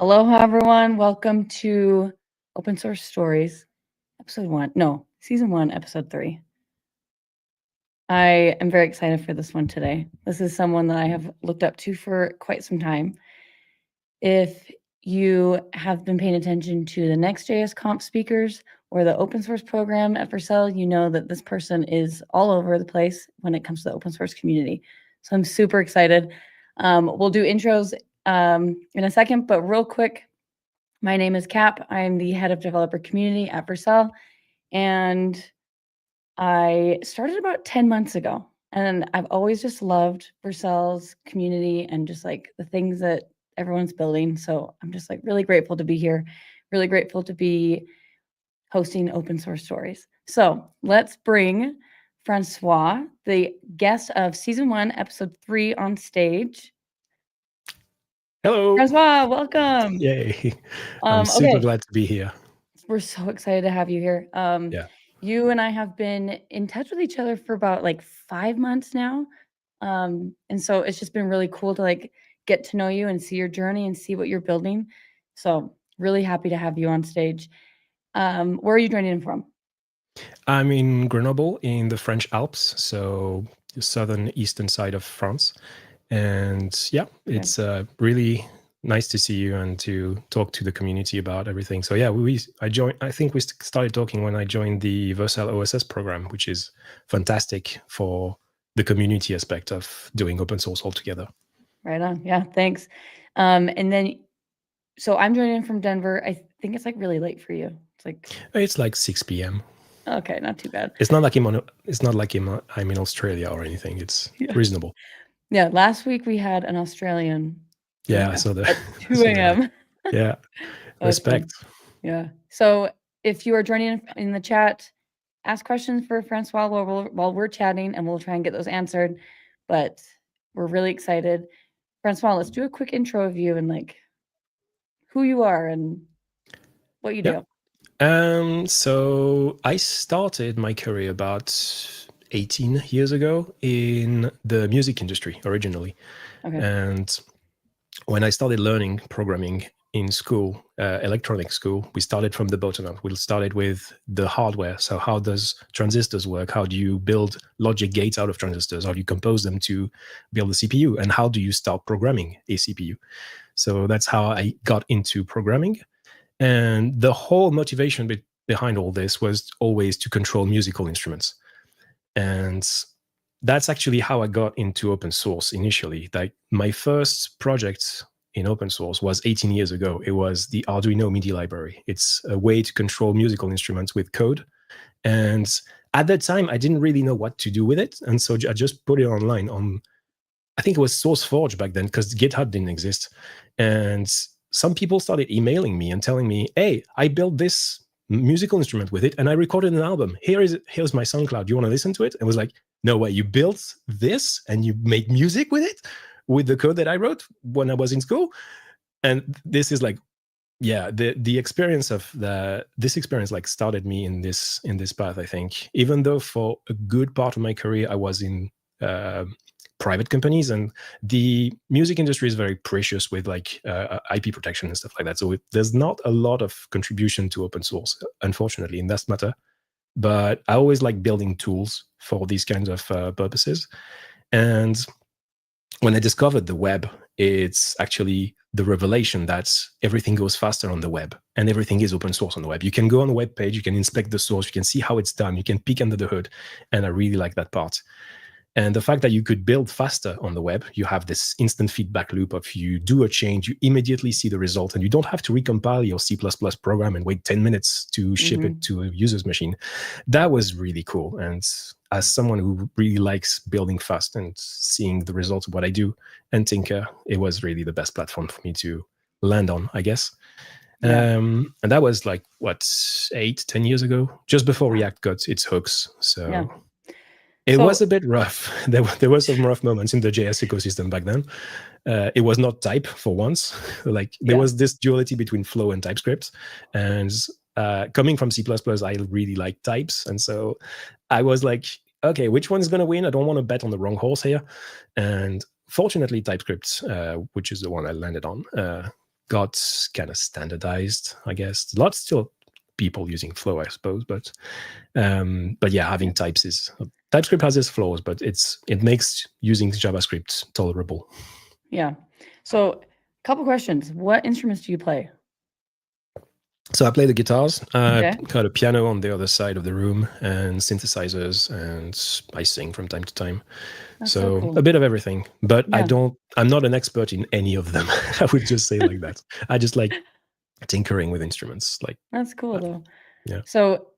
Aloha, everyone. Welcome to Open Source Stories, Season 1, Episode 3. I am very excited for this one today. This is someone that I have looked up to for quite some time. If you have been paying attention to the Next.js Conf speakers or the open source program at Vercel, you know that this person is all over the place when it comes to the open source community. So I'm super excited. We'll do intros in a second, but real quick, my name is Cap. I'm the head of developer community at Vercel, and I started about 10 months ago. And I've always just loved Vercel's community and just like the things that everyone's building. So I'm just like really grateful to be here, really grateful to be hosting Open Source Stories. So let's bring Francois, the guest of Season 1, Episode 3 on stage. Hello. Francois, welcome. Yay. I'm super glad to be here. We're so excited to have you here. You and I have been in touch with each other for about like 5 months now. And so it's just been really cool to like get to know you and see your journey and see what you're building. So really happy to have you on stage. Where are you joining in from? I'm in Grenoble in the French Alps, so the southern eastern side of France. And yeah, it's really nice to see you and to talk to the community about everything. So yeah, I think we started talking when I joined the Vercel OSS program, which is fantastic for the community aspect of doing open source altogether. Right on. Yeah, thanks. And then, so I'm joining in from Denver. I think it's like really late for you. It's like 6 p.m. Okay, not too bad. It's not like I'm in Australia or anything. It's reasonable. Yeah, last week we had an Australian. Yeah, I saw that. At 2 a.m. Yeah, respect. Yeah. So if you are joining in the chat, ask questions for Francois while we're chatting, and we'll try and get those answered. But we're really excited. Francois, let's do a quick intro of you and like who you are and what you do. So I started my career about 18 years ago in the music industry originally. Okay. And when I started learning programming in school, electronic school, we started from the bottom up. We started with the hardware. So how does transistors work? How do you build logic gates out of transistors? How do you compose them to build a CPU? And how do you start programming a CPU? So that's how I got into programming. And the whole motivation behind all this was always to control musical instruments. And that's actually how I got into open source initially. Like my first project in open source was 18 years ago. It was the Arduino MIDI library. It's a way to control musical instruments with code. And at that time, I didn't really know what to do with it. And so I just put it online on, I think it was SourceForge back then, because GitHub didn't exist. And some people started emailing me and telling me, hey, I built this musical instrument with it and I recorded an album. Here's my SoundCloud. Do you want to listen to it? And I was like, no way, you built this and you make music with it, with the code that I wrote when I was in school? And this is like, yeah, the experience of this experience like started me in this path, I think. Even though for a good part of my career, I was in private companies, and the music industry is very precious with like IP protection and stuff like that. So there's not a lot of contribution to open source, unfortunately, in that matter. But I always like building tools for these kinds of purposes. And when I discovered the web, it's actually the revelation that everything goes faster on the web and everything is open source on the web. You can go on a web page, you can inspect the source, you can see how it's done, you can peek under the hood. And I really like that part. And the fact that you could build faster on the web, you have this instant feedback loop of you do a change, you immediately see the result, and you don't have to recompile your C++ program and wait 10 minutes to ship it to a user's machine. That was really cool. And as someone who really likes building fast and seeing the results of what I do and tinker, it was really the best platform for me to land on, I guess. Yeah. And that was like, 8-10 years ago, just before React got its hooks. So... Yeah. It was a bit rough. There were some rough moments in the JS ecosystem back then. It was not type for once. There was this duality between Flow and TypeScript. And coming from C++, I really like types. And so I was like, okay, which one's going to win? I don't want to bet on the wrong horse here. And fortunately, TypeScript, which is the one I landed on, got kind of standardized, I guess. Lots still people using Flow, I suppose, but yeah, having types is TypeScript has its flaws, but it makes using JavaScript tolerable. Yeah. So, a couple questions. What instruments do you play? So I play the guitars. Okay. I've got a piano on the other side of the room and synthesizers, and I sing from time to time. That's so cool. A bit of everything, but Yeah. I'm not an expert in any of them. I would just say like that. I just like tinkering with instruments. Like That's cool though. Yeah. So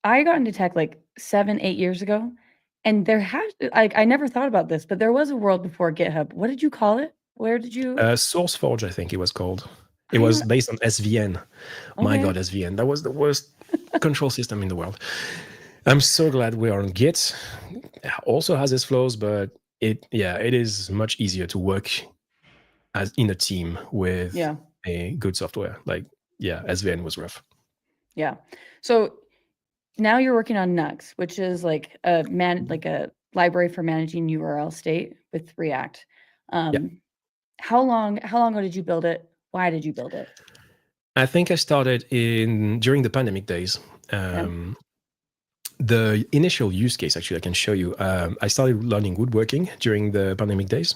I got into tech like 7, 8 years ago, and there has like I never thought about this, but there was a world before GitHub. What did you call it? Where did you? SourceForge, I think it was called. It I was don't. based on SVN. My Okay. God, SVN. That was the worst control system in the world. I'm so glad we are on Git. It also has its flaws, but it is much easier to work as in a team with Yeah. a good software. Like, yeah, SVN was rough. Yeah. So now you're working on nuqs, which is like a library for managing URL state with React. How long ago did you build it? Why did you build it? I think I started during the pandemic days. The initial use case, actually, I can show you. I started learning woodworking during the pandemic days,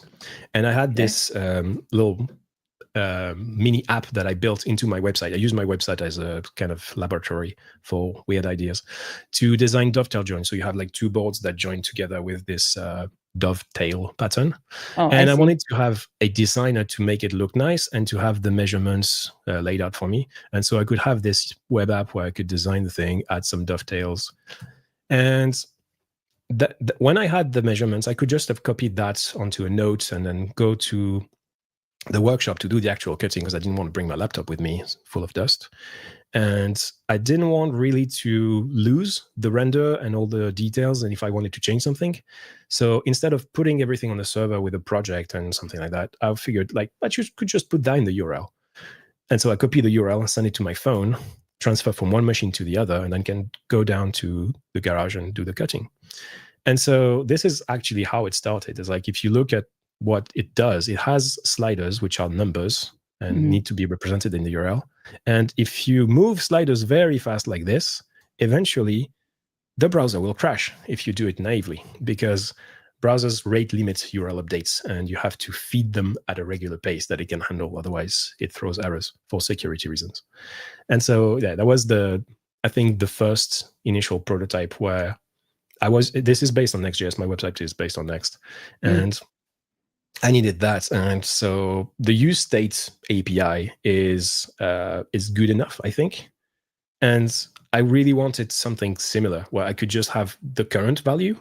and I had this little mini app that I built into my website. I use my website as a kind of laboratory for weird ideas to design dovetail joints. So you have like two boards that join together with this dovetail pattern. And I wanted to have a designer to make it look nice and to have the measurements laid out for me. And so I could have this web app where I could design the thing, add some dovetails. And when I had the measurements, I could just have copied that onto a note and then go to the workshop to do the actual cutting, because I didn't want to bring my laptop with me full of dust. And I didn't want really to lose the render and all the details, and if I wanted to change something. So instead of putting everything on the server with a project and something like that, I figured like, I could just put that in the URL. And so I copy the URL and send it to my phone, transfer from one machine to the other, and then can go down to the garage and do the cutting. And so this is actually how it started. It's like, if you look at what it does, it has sliders, which are numbers and need to be represented in the URL. And if you move sliders very fast like this, eventually the browser will crash if you do it naively, because browsers rate limit URL updates and you have to feed them at a regular pace that it can handle. Otherwise, it throws errors for security reasons. And so, yeah, that was I think the first initial prototype where this is based on Next.js. My website is based on Next. And I needed that. And so the use state API is good enough, I think. And I really wanted something similar where I could just have the current value,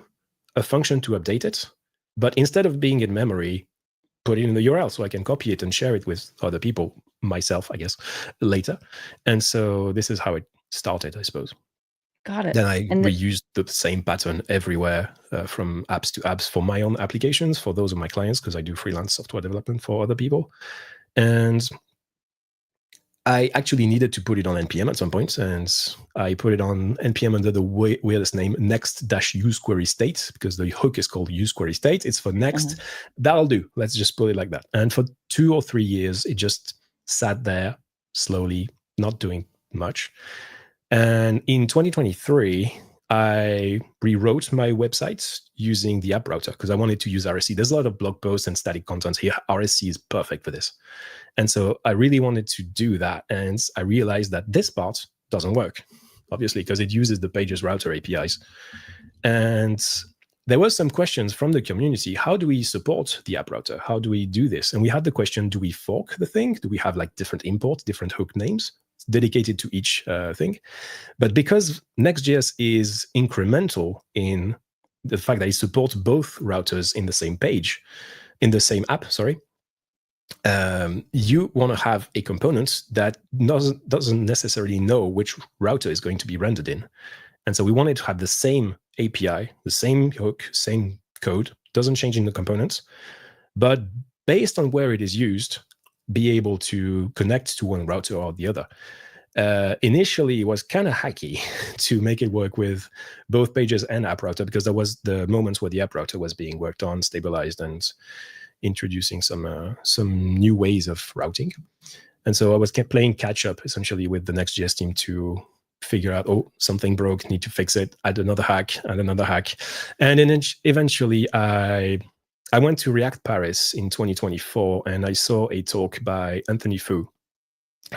a function to update it, but instead of being in memory, put it in the URL so I can copy it and share it with other people, myself, I guess, later. And so this is how it started, I suppose. Got it. Then I reused the same pattern everywhere, from apps to apps for my own applications, for those of my clients, because I do freelance software development for other people. And I actually needed to put it on NPM at some point, and I put it on NPM under the weirdest name, next-useQueryState, because the hook is called useQueryState. It's for next. That'll do. Let's just put it like that. And for 2 or 3 years, it just sat there slowly, not doing much. And in 2023, I rewrote my website using the app router because I wanted to use RSC. There's a lot of blog posts and static content here. RSC is perfect for this. And so I really wanted to do that. And I realized that this part doesn't work, obviously, because it uses the Pages router APIs. And there were some questions from the community. How do we support the app router? How do we do this? And we had the question, do we fork the thing? Do we have like different imports, different hook names dedicated to each thing? But because Next.js is incremental in the fact that it supports both routers in the same page, in the same app, sorry, you want to have a component that doesn't necessarily know which router is going to be rendered in. And so we wanted to have the same API, the same hook, same code, doesn't change in the components, but based on where it is used, be able to connect to one router or the other. Initially, it was kind of hacky to make it work with both Pages and app router, because there was the moments where the app router was being worked on, stabilized, and introducing some new ways of routing. And so I was kept playing catch up essentially with the Next.js team to figure out, oh, something broke, need to fix it, add another hack. And then eventually I went to React Paris in 2024 and I saw a talk by Anthony Fu,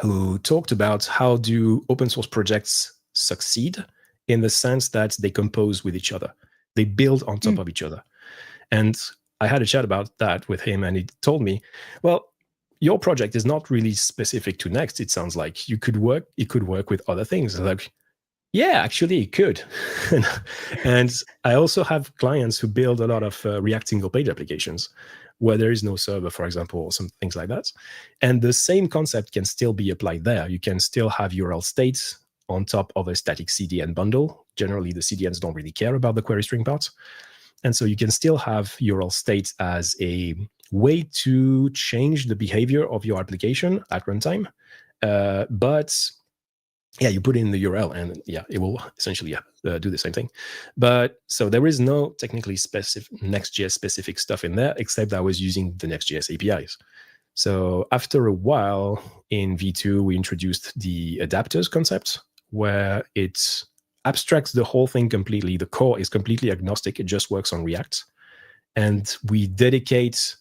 who talked about how do open source projects succeed in the sense that they compose with each other. They build on top of each other. And I had a chat about that with him, and he told me, well, your project is not really specific to Next. It sounds like it could work with other things. Like, yeah, actually it could. And I also have clients who build a lot of React single page applications where there is no server, for example, or some things like that. And the same concept can still be applied there. You can still have URL states on top of a static CDN bundle. Generally, the CDNs don't really care about the query string part. And so you can still have URL states as a way to change the behavior of your application at runtime. But yeah, you put in the URL and yeah, it will essentially do the same thing. But so there is no technically specific Next.js specific stuff in there, except I was using the Next.js APIs. So after a while in V2, we introduced the adapters concept, where it abstracts the whole thing completely. The core is completely agnostic. It just works on React. And we dedicate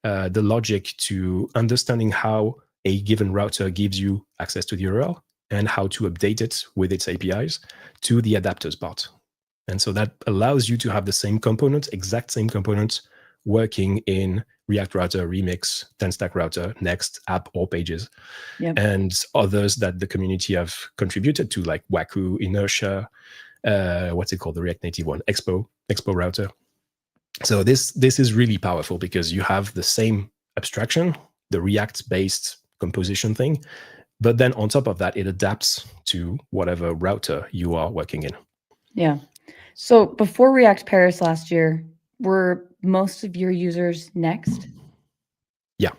the logic to understanding how a given router gives you access to the URL and how to update it with its APIs to the adapters part. And so that allows you to have the same components, exact same components, working in React Router, Remix, 10-stack Router, Next, App, or Pages. Yep. And others that the community have contributed to, like Waku, Inertia, what's it called, the React Native one, Expo Router. So this is really powerful because you have the same abstraction, the React-based composition thing, but then on top of that, it adapts to whatever router you are working in. Yeah. So before React Paris last year, were most of your users Next? Yeah.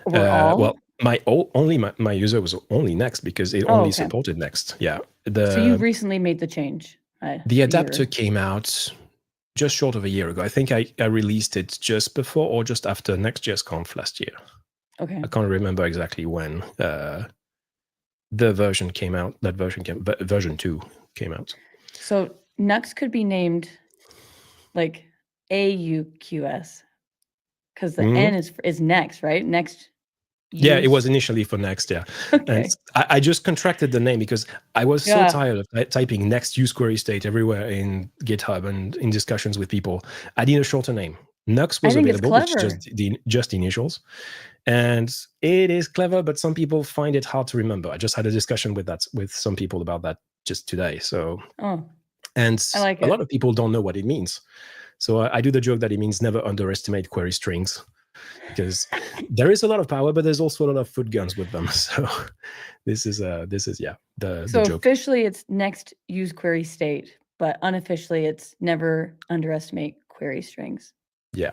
Were all? Well, my user was only Next because it only supported Next. Yeah. So you recently made the change. The adapter came out just short of a year ago. I think I released it just before or just after Next.js Conf last year. Okay. I can't remember exactly when the version came out. That version 2 came out. So Nuxt could be named like AUQS because the N is Next, right? Next. Yeah, it was initially for Next, yeah. Okay. And I just contracted the name because I was so tired of typing Next use query state everywhere in GitHub and in discussions with people. I need a shorter name. Nuxt was available, which is just the initials. And it is clever, but some people find it hard to remember. I just had a discussion with some people about that just today. So, and I like a lot of people don't know what it means. So I do the joke that it means never underestimate query strings, because there is a lot of power, but there's also a lot of foot guns with them. So this is the joke. Officially it's Next use query state, but unofficially it's never underestimate query strings. Yeah.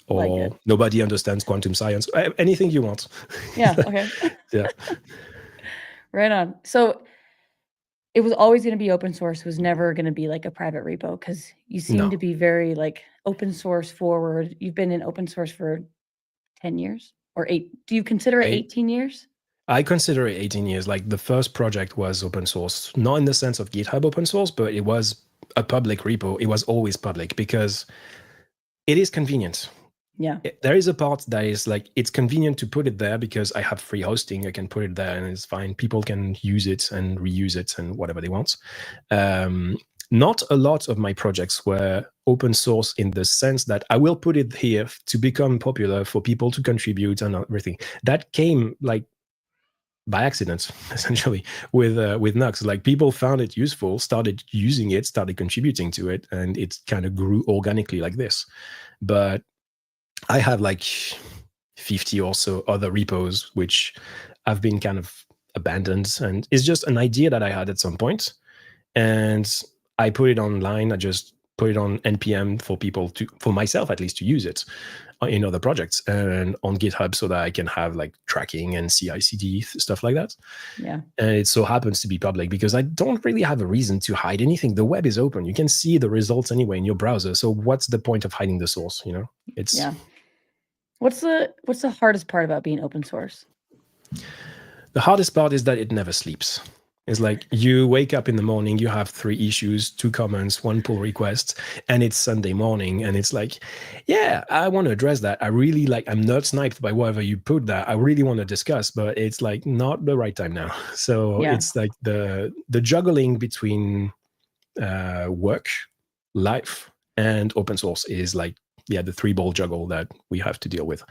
Or nobody understands quantum science. Anything you want. Yeah. Okay. Yeah. Right on. So it was always going to be open source. It was never going to be like a private repo because you seem to be very like open source forward. You've been in open source for 10 years or 8. Do you consider it 18 years? I consider it 18 years. Like the first project was open source, not in the sense of GitHub open source, but it was a public repo. It was always public because it is convenient. Yeah. There is a part that is like, it's convenient to put it there because I have free hosting. I can put it there and it's fine. People can use it and reuse it and whatever they want. Not a lot of my projects were open source in the sense that I will put it here to become popular for people to contribute and everything. That came like by accident, essentially, with Nuxt. Like people found it useful, started using it, started contributing to it, and it kind of grew organically like this. But I have like 50 or so other repos which have been kind of abandoned, and it's just an idea that I had at some point, and I put it online. I just put it on NPM for people to, for myself at least, to use it in other projects and on GitHub so that I can have like tracking and CI/CD stuff like that. Yeah. And it so happens to be public because I don't really have a reason to hide anything. The web is open. You can see the results anyway in your browser. So what's the point of hiding the source? You know, it's What's the hardest part about being open source? The hardest part is that it never sleeps. It's like you wake up in the morning, you have 3 issues, 2 comments, 1 pull request, and it's Sunday morning. And it's like, yeah, I want to address that. I really like, I'm not sniped by whatever you put that. I really want to discuss, but it's like not the right time now. So Yeah. it's like the juggling between work, life, and open source is like, yeah, the 3-ball juggle that we have to deal with.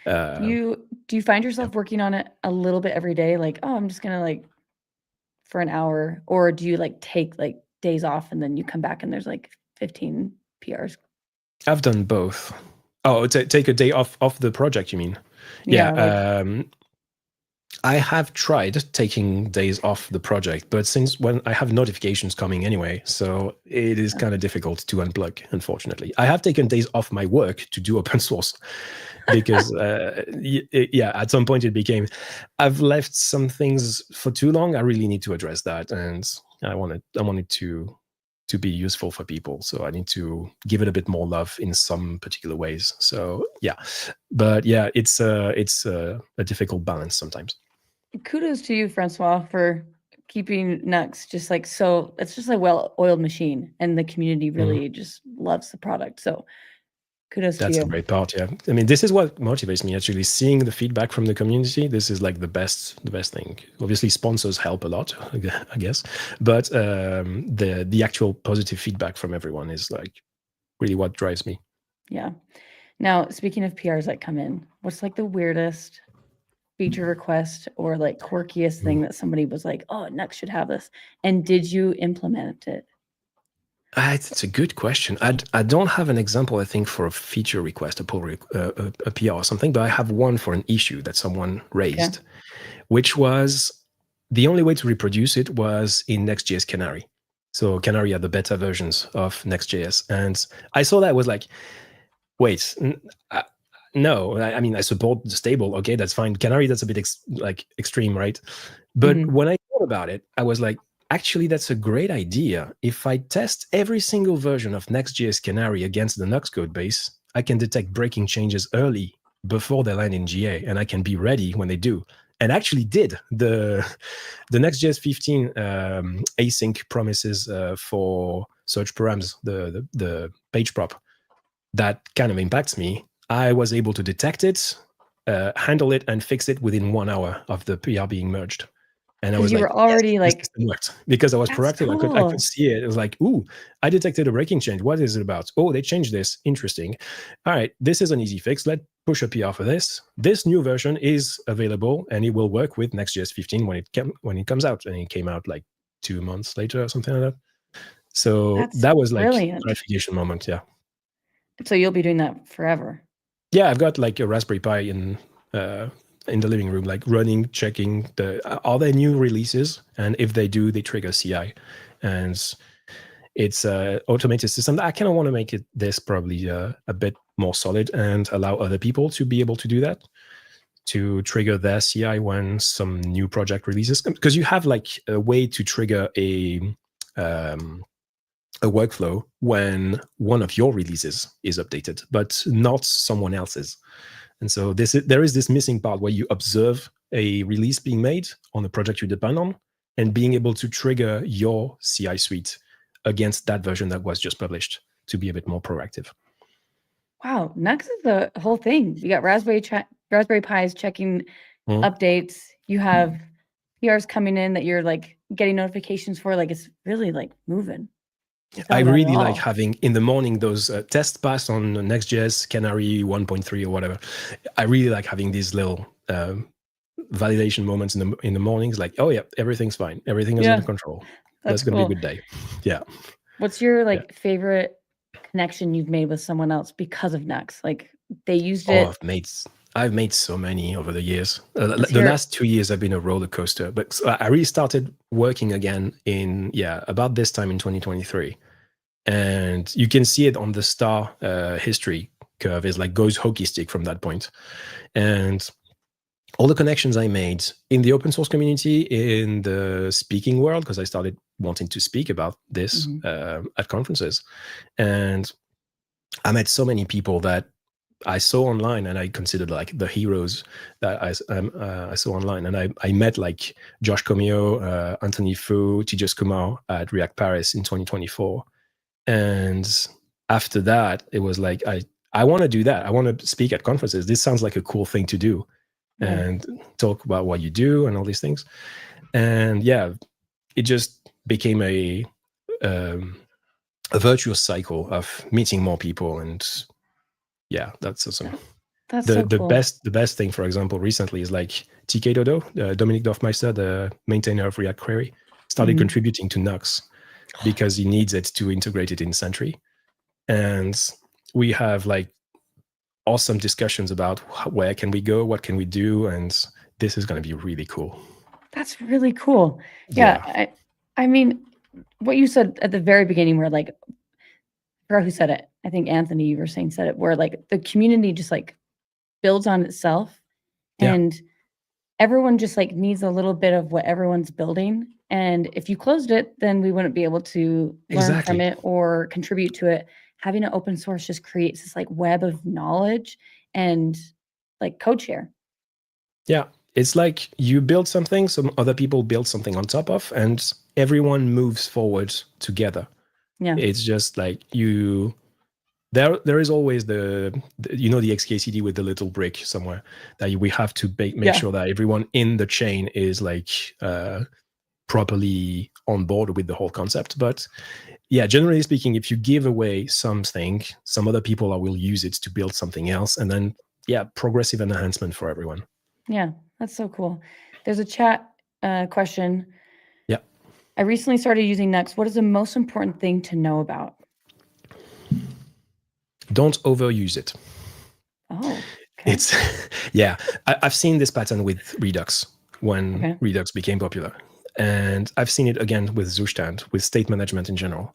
Do you find yourself working on it a little bit every day? Like, oh, I'm just gonna like for an hour, or do you like take like days off and then you come back and there's like 15 PRs? I've done both. Oh, take a day off the project, you mean? Yeah, Yeah. I have tried taking days off the project, but since when I have notifications coming anyway, so it is kind of difficult to unplug, unfortunately. I have taken days off my work to do open source because, yeah, at some point it became, I've left some things for too long. I really need to address that. And I wanted to be useful for people. So I need to give it a bit more love in some particular ways. So yeah, but yeah, it's a difficult balance sometimes. kudos to you, Francois, for keeping nuqs just like so. It's just a well-oiled machine, and the community really just loves the product. So kudos to That's the you. great part. Yeah, I mean, this is what motivates me actually. Seeing the feedback from the community, this is like the best thing. Obviously, sponsors help a lot, I guess, but the actual positive feedback from everyone is like really what drives me. Yeah. Now, speaking of PRs that come in, what's like the weirdest feature request or like quirkiest thing that somebody was like, "Oh, nuqs should have this," and did you implement it? It's a good question. I don't have an example, I think, for a feature request, a pull a PR or something, but I have one for an issue that someone raised, which was the only way to reproduce it was in Next.js Canary. So Canary are the beta versions of Next.js. And I saw that, was like, wait, no, I mean, I support the stable. Okay, that's fine. Canary, that's a bit extreme, right? But when I thought about it, I was like, actually, that's a great idea. If I test every single version of Next.js Canary against the nuqs code base, I can detect breaking changes early before they land in GA, and I can be ready when they do. And actually did. The Next.js 15 async promises for search params, the page prop, that kind of impacts me. I was able to detect it, handle it, and fix it within 1 hour of the PR being merged. And I Because was you like, were already yes, like, this system worked because I was "That's proactive. I cool." could see it. It was like, ooh, I detected a breaking change. What is it about? Oh, they changed this. Interesting. All right, this is an easy fix. Let's push a PR for this. This new version is available and it will work with Next.js 15 when it comes out. And it came out like 2 months later or something like that. So That's that was like brilliant. gratification moment. Yeah. So you'll be doing that forever. Yeah, I've got like a Raspberry Pi in the living room, like running, checking are there new releases, and if they do, they trigger CI, and it's a automated system. I kind of want to make it this probably a bit more solid and allow other people to be able to do that, to trigger their CI when some new project releases, because you have like a way to trigger a workflow when one of your releases is updated, but not someone else's. And so there is this missing part where you observe a release being made on a project you depend on, and being able to trigger your CI suite against that version that was just published to be a bit more proactive. Wow, nuqs is the whole thing. You got Raspberry Pis checking updates. You have PRs coming in that you're like getting notifications for. Like it's really like moving. I really like having in the morning those test pass on Next.js Canary 1.3 or whatever. I really like having these little validation moments in the mornings, like, oh yeah, everything's fine, everything is under control. That's gonna be a good day. Yeah. What's your like favorite connection you've made with someone else because of nuqs? Like they used it. I've made so many over the years. The last 2 years have been a roller coaster, but I really started working again in about this time in 2023, and you can see it on the star history curve. Is like goes hockey stick from that point, and all the connections I made in the open source community, in the speaking world, because I started wanting to speak about this at conferences, and I met so many people that I saw online, and I considered like the heroes that I saw online, and I met like Josh Comio, Anthony Fu, Tejas Kumar at React Paris in 2024, and after that, it was like I want to do that. I want to speak at conferences. This sounds like a cool thing to do, Yeah. and talk about what you do and all these things. And yeah, it just became a virtuous cycle of meeting more people, and yeah, that's awesome. That's The so the cool. best thing, for example, recently is like TK Dodo, Dominic Dorfmeister, the maintainer of React Query, started Mhm. contributing to nuqs because he needs it to integrate it in Sentry, and we have like awesome discussions about where can we go, what can we do, and this is going to be really cool. That's really cool. Yeah. I mean, what you said at the very beginning, where like, I forgot who said it. I think Anthony, you were saying, said it, where like the community just like builds on itself, Yeah. and everyone just like needs a little bit of what everyone's building. And if you closed it, then we wouldn't be able to learn from Exactly. it or contribute to it. Having an open source just creates this like web of knowledge and like code share. Yeah, it's like you build something, some other people build something on top of, and everyone moves forward together. Yeah. It's just like you. There is always the the XKCD with the little brick somewhere that we have to make sure that everyone in the chain is like properly on board with the whole concept. But yeah, generally speaking, if you give away something, some other people will use it to build something else, and then yeah, progressive enhancement for everyone. Yeah, that's so cool. There's a chat question. Yeah. I recently started using nuqs. What is the most important thing to know about? Don't overuse it. Oh, okay. It's yeah, I've seen this pattern with Redux when Okay. Redux became popular, and I've seen it again with Zustand, with state management in general.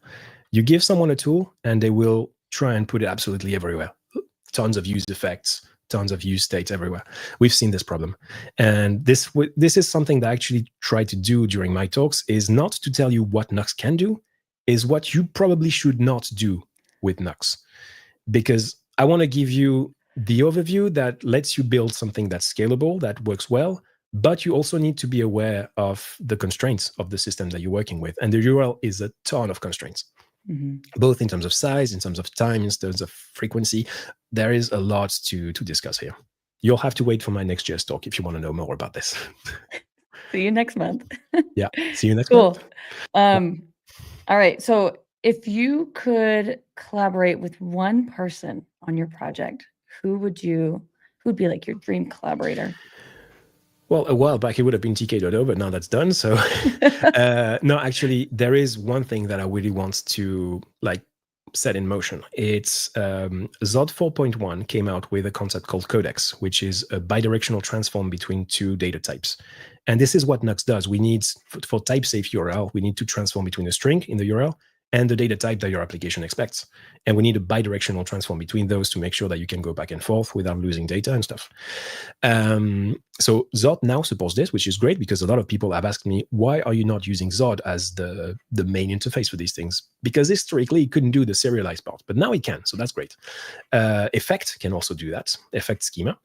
You give someone a tool, and they will try and put it absolutely everywhere. Tons of use effects, tons of use states everywhere. We've seen this problem, and this is something that I actually try to do during my talks. Is not to tell you what nuqs can do, is what you probably should not do with nuqs, because I want to give you the overview that lets you build something that's scalable, that works well, but you also need to be aware of the constraints of the system that you're working with. And the URL is a ton of constraints, both in terms of size, in terms of time, in terms of frequency. There is a lot to discuss here. You'll have to wait for my next talk if you want to know more about this. See you next month. Yeah, see you next month. Cool. All right. So if you could collaborate with one person on your project, who'd be like your dream collaborator? Well, a while back it would have been TK Dodo, but now that's done. So no, actually, there is one thing that I really want to like set in motion. It's Zod 4.1 came out with a concept called codex, which is a bidirectional transform between two data types. And this is what nuqs does. We need, for type safe URL, we need to transform between a string in the URL and the data type that your application expects. And we need a bidirectional transform between those to make sure that you can go back and forth without losing data and stuff. So Zod now supports this, which is great, because a lot of people have asked me, why are you not using Zod as the main interface for these things? Because historically, it couldn't do the serialized part, but now it can, so that's great. Effect can also do that, effect schema.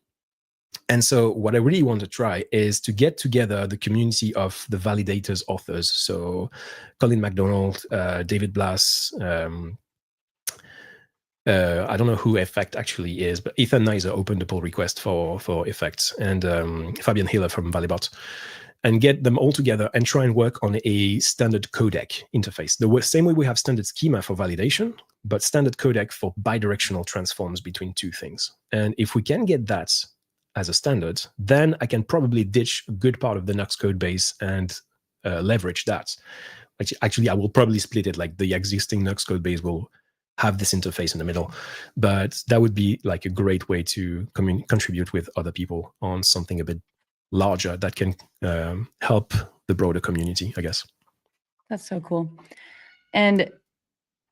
And so what I really want to try is to get together the community of the validators authors. So Colin McDonald, David Blass, I don't know who Effect actually is, but Ethan Nizer opened a pull request for Effect, and Fabian Hiller from Valibot, and get them all together and try and work on a standard codec interface. The same way we have standard schema for validation, but standard codec for bidirectional transforms between two things. And if we can get that as a standard, then I can probably ditch a good part of the nuqs code base and leverage that. Actually, I will probably split it, like the existing nuqs code base will have this interface in the middle, but that would be like a great way to contribute with other people on something a bit larger that can help the broader community, I guess. That's so cool. And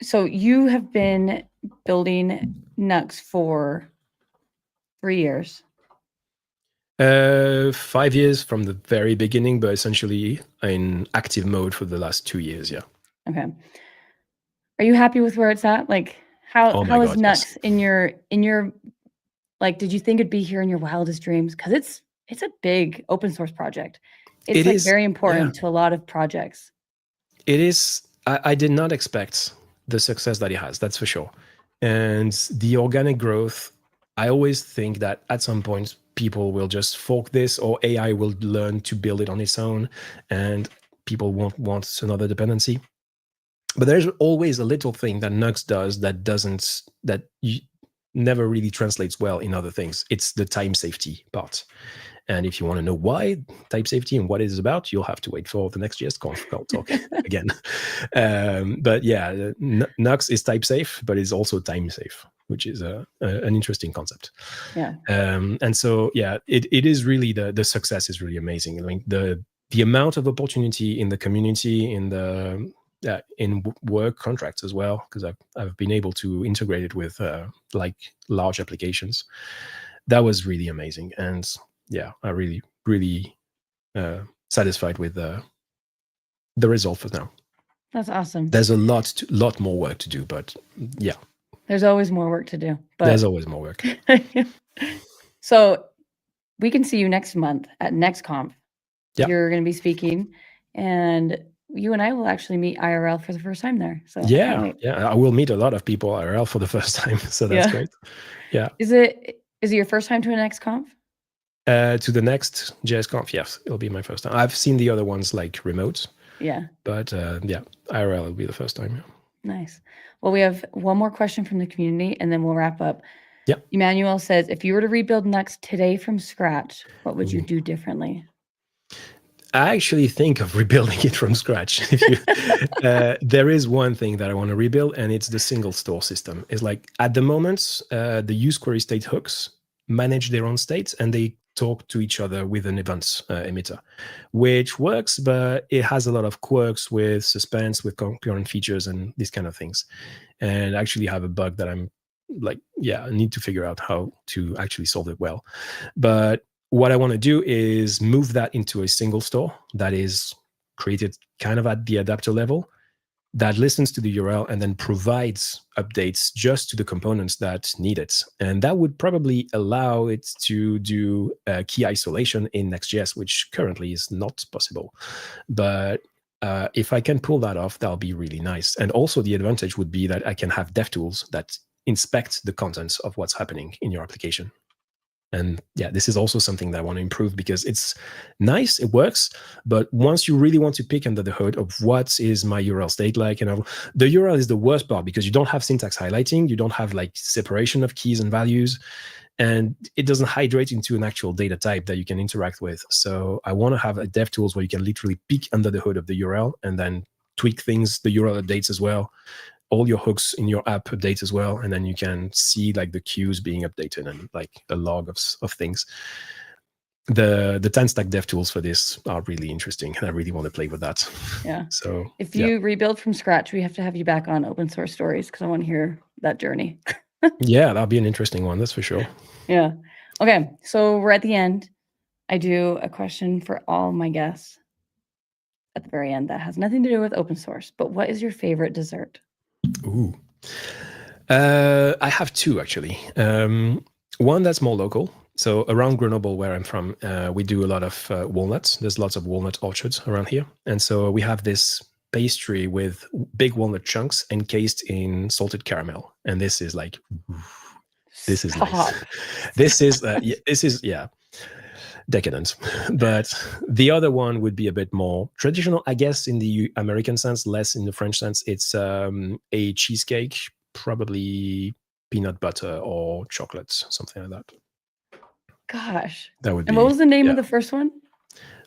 so you have been building nuqs for 3 years. 5 years from the very beginning, but essentially in active mode for the last 2 years. Yeah. Okay. Are you happy with where it's at? Like how is nuqs in your Like, did you think it'd be here in your wildest dreams? Because it's a big open source project. It's It like is, very yeah, important to a lot of projects. it is. I did not expect the success that it has, that's for sure. And the organic growth, I always think that at some point people will just fork this, or AI will learn to build it on its own, and people won't want another dependency. But there's always a little thing that nuqs does that never really translates well in other things. It's the time safety part. And if you want to know why type safety and what it is about, you'll have to wait for the next JS Conf. I'll talk again. But yeah, nuqs is type safe, but it's also time safe, which is an interesting concept. Yeah. And so, yeah, it is really, the success is really amazing. I mean, the amount of opportunity in the community, in work contracts as well, because I've been able to integrate it with like large applications. That was really amazing. And yeah, I really, really satisfied with the result for now. That's awesome. There's a lot more work to do, but yeah. There's always more work to do. But there's always more work. So we can see you next month at NextConf. Yeah. You're going to be speaking, and you and I will actually meet IRL for the first time there. So yeah, I will meet a lot of people IRL for the first time. So that's great. Yeah. Is it your first time to a NextConf? To the next JS Conf, yes, it'll be my first time. I've seen the other ones like remote. Yeah. But yeah, IRL will be the first time. Nice. Well, we have one more question from the community, and then we'll wrap up. Yeah. Emmanuel says, if you were to rebuild Nuxt today from scratch, what would you do differently? I actually think of rebuilding it from scratch. There is one thing that I want to rebuild, and it's the single store system. It's like at the moment, the use query state hooks manage their own states, and they talk to each other with an event emitter, which works, but it has a lot of quirks with suspense, with concurrent features, and these kind of things. And I actually have a bug that I'm like, I need to figure out how to actually solve it well. But what I want to do is move that into a single store that is created kind of at the adapter level, that listens to the URL and then provides updates just to the components that need it. And that would probably allow it to do key isolation in Next.js, which currently is not possible. But if I can pull that off, that'll be really nice. And also the advantage would be that I can have DevTools that inspect the contents of what's happening in your application. And yeah, this is also something that I want to improve, because it's nice, it works, but once you really want to pick under the hood of what is my URL state like, the URL is the worst part, because you don't have syntax highlighting, you don't have like separation of keys and values, and it doesn't hydrate into an actual data type that you can interact with. So I want to have a DevTools where you can literally peek under the hood of the URL and then tweak things, the URL updates as well, all your hooks in your app update as well, and then you can see like the queues being updated and like a log of things. The 10-stack dev tools for this are really interesting, and I really want to play with that. Yeah. So if you rebuild from scratch, we have to have you back on Open Source Stories, because I want to hear that journey. Yeah, that'll be an interesting one, that's for sure. Yeah. Okay, so we're at the end. I do a question for all my guests at the very end that has nothing to do with open source, but what is your favorite dessert? Ooh. I have two, actually. One that's more local. So around Grenoble, where I'm from, we do a lot of walnuts. There's lots of walnut orchards around here. And so we have this pastry with big walnut chunks encased in salted caramel. And this is like, this is nice. This is decadent. But the other one would be a bit more traditional, I guess, in the American sense, less in the French sense. It's a cheesecake, probably peanut butter or chocolate, something like that. Gosh. That would be. And what was the name of the first one?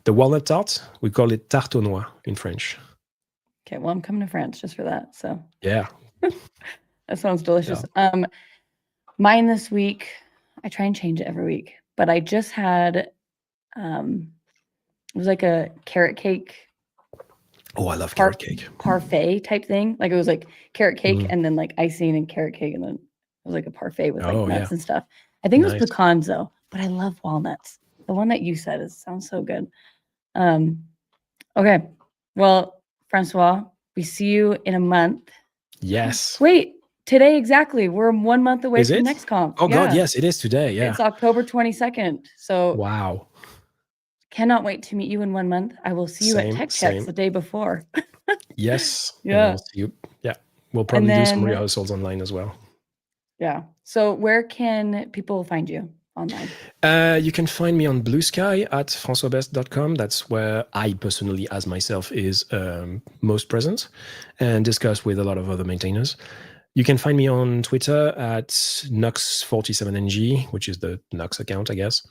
The walnut tart. We call it tarte aux noix in French. Okay, well, I'm coming to France just for that. So yeah. That sounds delicious. Yeah. Mine this week, I try and change it every week, but I just had it was like a carrot cake. Oh, I love carrot cake. Parfait type thing. Like it was like carrot cake and then like icing and carrot cake, and then it was like a parfait with like nuts and stuff. I think it was pecans though, but I love walnuts. The one that you said sounds so good. Okay. Well, Francois, we see you in a month. Yes. Wait, today exactly. We're 1 month away Is from it? next conf. Oh God, Yeah. yes, it is today. Yeah. It's October 22nd. So Wow. cannot wait to meet you in 1 month. I will see you at Tech Checks Same. the day before. Yes. And Yeah. I'll see you. Yeah. We'll And probably do some then, rehearsals online as well. yeah. So where can people find you online? You can find me on Blue Sky at francoisbest.com. That's where I personally, as myself, is most present and discuss with a lot of other maintainers. You can find me on Twitter at nuqs47ng, which is the Nux account, I guess.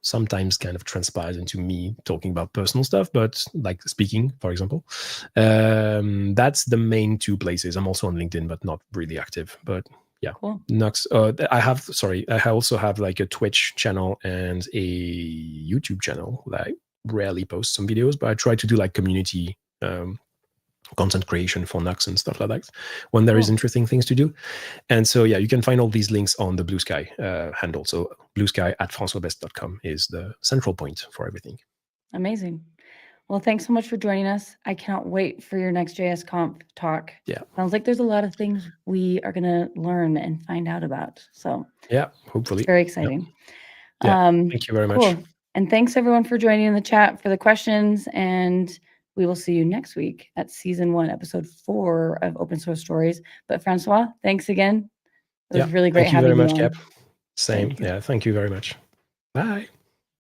Sometimes kind of transpires into me talking about personal stuff, but like speaking, for example. That's the main two places. I'm also on LinkedIn, but not really active. But yeah, cool. Nux. I also have like a Twitch channel and a YouTube channel that I rarely post some videos, but I try to do like community content creation for Nux and stuff like that when there is interesting things to do. And so, yeah, you can find all these links on the Blue Sky handle. So Blue Sky at francoisbest.com is the central point for everything. Amazing. Well, thanks so much for joining us. I cannot wait for your next JS Conf talk. Yeah. Sounds like there's a lot of things we are going to learn and find out about. So yeah, hopefully. It's very exciting. Yeah. Thank you very much. Cool. And thanks everyone for joining in the chat for the questions. And we will see you next week at season 1, episode 4 of Open Source Stories. But Francois, thanks again. It was really great having you on. Same. Yeah. Thank you very much. Bye.